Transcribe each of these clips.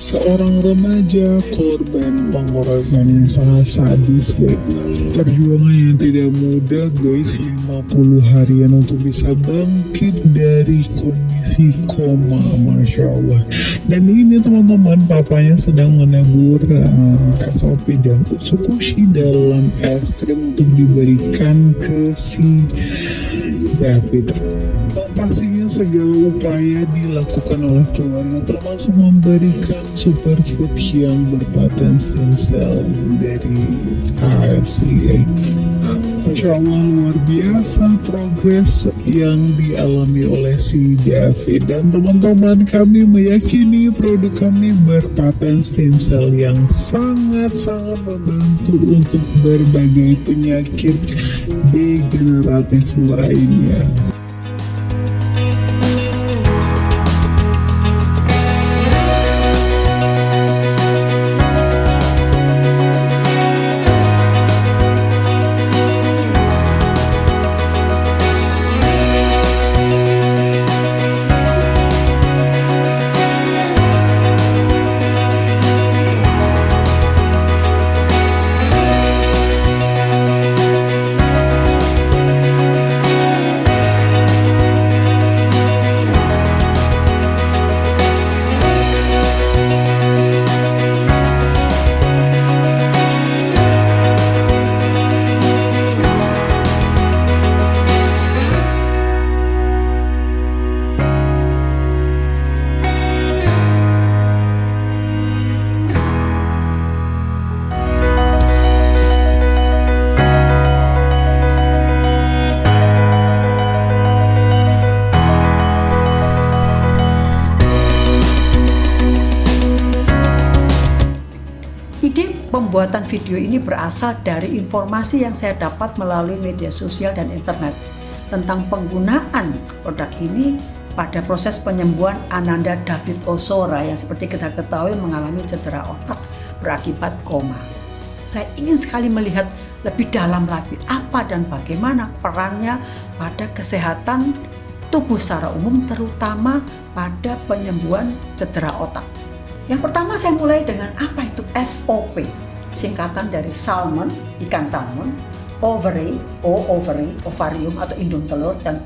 seorang remaja korban pengorokan yang sangat sadis, guys. Perjuangan yang tidak mudah, guys. 50 harian untuk bisa bangkit dari kondisi koma, Masya Allah. Dan ini teman-teman, papanya sedang menabur SOP dan Utsukoshi dalam es krim untuk diberikan ke si David. Pastinya segala upaya dilakukan oleh keluarga, termasuk memberikan superfood yang berpaten stem cell dari AFC. Masya Allah, luar biasa progres yang dialami oleh si David. Dan teman-teman, kami meyakini produk kami berpaten stem cell yang sangat-sangat membantu untuk berbagai penyakit degeneratif lainnya. Pembuatan video ini berasal dari informasi yang saya dapat melalui media sosial dan internet tentang penggunaan produk ini pada proses penyembuhan Ananda David Ozora yang seperti kita ketahui mengalami cedera otak berakibat koma. Saya ingin sekali melihat lebih dalam lagi apa dan bagaimana perannya pada kesehatan tubuh secara umum, terutama pada penyembuhan cedera otak. Yang pertama saya mulai dengan apa itu SOP, singkatan dari salmon, ikan salmon, ovary, ovarium atau indung telur, dan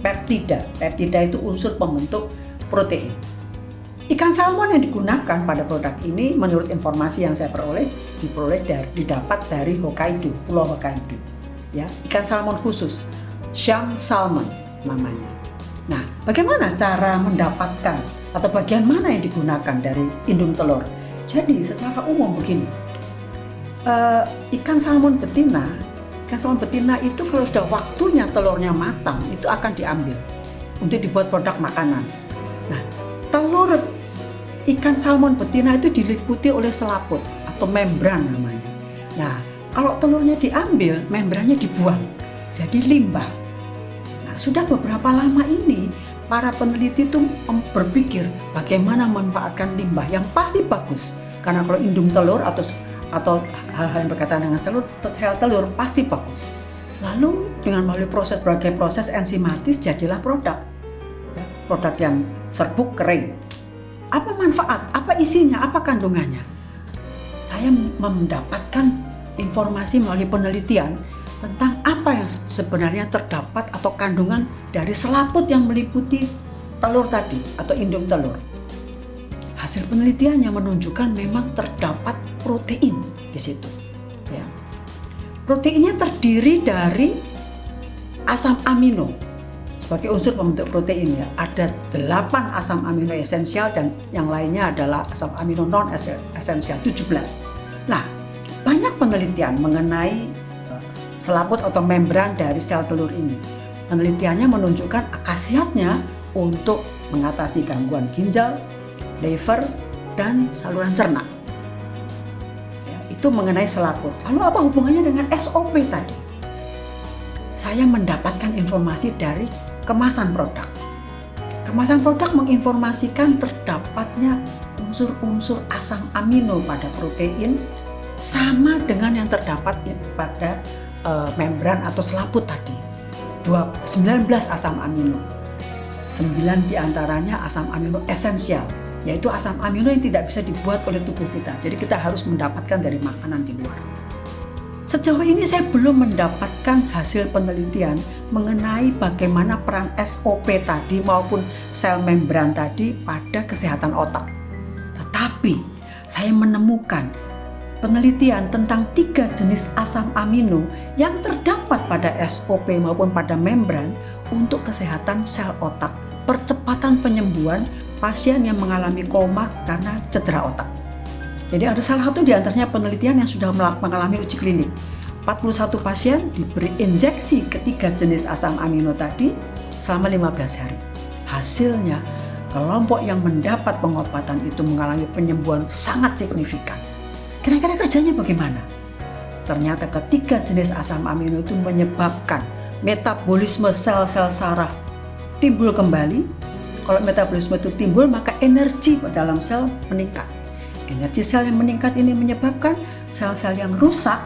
peptida. Peptida itu unsur pembentuk protein. Ikan salmon yang digunakan pada produk ini menurut informasi yang saya didapat dari Hokkaido, Pulau Hokkaido. Ya, ikan salmon khusus, Sham salmon namanya. Nah, bagaimana cara mendapatkan atau bagian mana yang digunakan dari indung telur? Jadi secara umum begini, ikan salmon betina itu kalau sudah waktunya telurnya matang itu akan diambil untuk dibuat produk makanan. Nah, telur ikan salmon betina itu diliputi oleh selaput atau membran namanya. Nah, kalau telurnya diambil, membrannya dibuang, jadi limbah. Nah, sudah beberapa lama ini para peneliti itu berpikir bagaimana memanfaatkan limbah yang pasti bagus. Karena kalau indung telur atau hal-hal yang berkaitan dengan sel telur pasti bagus. Lalu dengan melalui berbagai proses enzimatis jadilah produk yang serbuk kering. Apa manfaat? Apa isinya? Apa kandungannya? Saya mendapatkan informasi melalui penelitian tentang apa yang sebenarnya terdapat atau kandungan dari selaput yang meliputi telur tadi atau indung telur. Hasil penelitiannya menunjukkan memang terdapat protein di situ. Ya. Proteinnya terdiri dari asam amino sebagai unsur pembentuk protein. Ya. Ada 8 asam amino esensial dan yang lainnya adalah asam amino non esensial 17. Nah, banyak penelitian mengenai selaput atau membran dari sel telur ini. Penelitiannya menunjukkan khasiatnya untuk mengatasi gangguan ginjal, liver, dan saluran cerna. Ya, itu mengenai selaput. Lalu apa hubungannya dengan SOP tadi? Saya mendapatkan informasi dari kemasan produk. Kemasan produk menginformasikan terdapatnya unsur-unsur asam amino pada protein sama dengan yang terdapat pada membran atau selaput tadi. 19 asam amino. 9 diantaranya asam amino esensial yaitu asam amino yang tidak bisa dibuat oleh tubuh kita. Jadi kita harus mendapatkan dari makanan di luar. Sejauh ini saya belum mendapatkan hasil penelitian mengenai bagaimana peran SOP tadi maupun sel membran tadi pada kesehatan otak. Tetapi saya menemukan penelitian tentang 3 jenis asam amino yang terdapat pada SOP maupun pada membran untuk kesehatan sel otak, percepatan penyembuhan pasien yang mengalami koma karena cedera otak. Jadi ada salah satu di antaranya penelitian yang sudah mengalami uji klinik. 41 pasien diberi injeksi ketiga jenis asam amino tadi selama 15 hari. Hasilnya, kelompok yang mendapat pengobatan itu mengalami penyembuhan sangat signifikan. Kira-kira kerjanya bagaimana? Ternyata ketiga jenis asam amino itu menyebabkan metabolisme sel-sel saraf timbul kembali. Kalau metabolisme itu timbul, maka energi dalam sel meningkat. Energi sel yang meningkat ini menyebabkan sel-sel yang rusak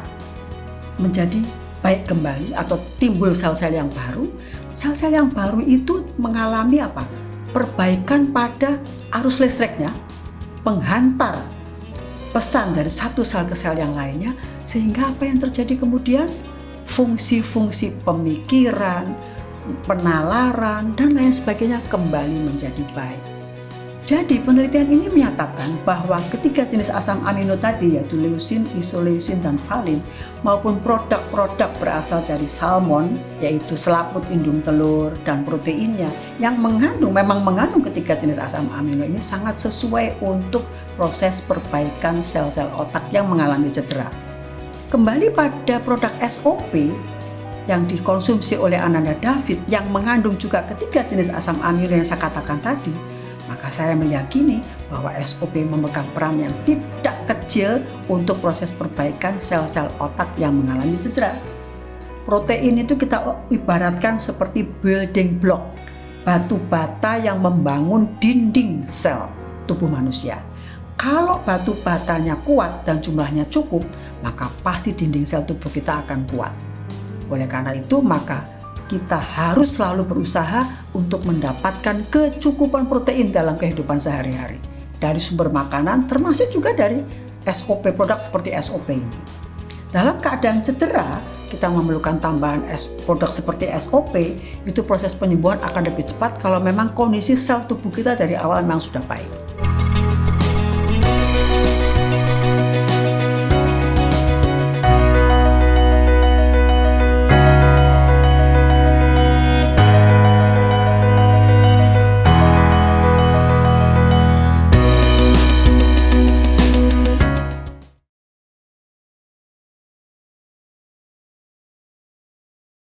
menjadi baik kembali atau timbul sel-sel yang baru. Sel-sel yang baru itu mengalami apa? Perbaikan pada arus listriknya, penghantar pesan dari satu sel ke sel yang lainnya, sehingga apa yang terjadi kemudian? Fungsi-fungsi pemikiran, penalaran, dan lain sebagainya kembali menjadi baik. Jadi penelitian ini menyatakan bahwa ketiga jenis asam amino tadi, yaitu leucin, isoleucin, dan valin, maupun produk-produk berasal dari salmon, yaitu selaput indung telur dan proteinnya, yang memang mengandung ketiga jenis asam amino ini sangat sesuai untuk proses perbaikan sel-sel otak yang mengalami cedera. Kembali pada produk SOP yang dikonsumsi oleh Ananda David yang mengandung juga ketiga jenis asam amino yang saya katakan tadi, maka saya meyakini bahwa SOP memegang peran yang tidak kecil untuk proses perbaikan sel-sel otak yang mengalami cedera. Protein itu kita ibaratkan seperti building block, batu bata yang membangun dinding sel tubuh manusia. Kalau batu batanya kuat dan jumlahnya cukup, maka pasti dinding sel tubuh kita akan kuat. Oleh karena itu, maka kita harus selalu berusaha untuk mendapatkan kecukupan protein dalam kehidupan sehari-hari. Dari sumber makanan, termasuk juga dari SOP, produk seperti SOP ini. Dalam keadaan cedera, kita memerlukan tambahan produk seperti SOP, itu proses penyembuhan akan lebih cepat kalau memang kondisi sel tubuh kita dari awal memang sudah baik.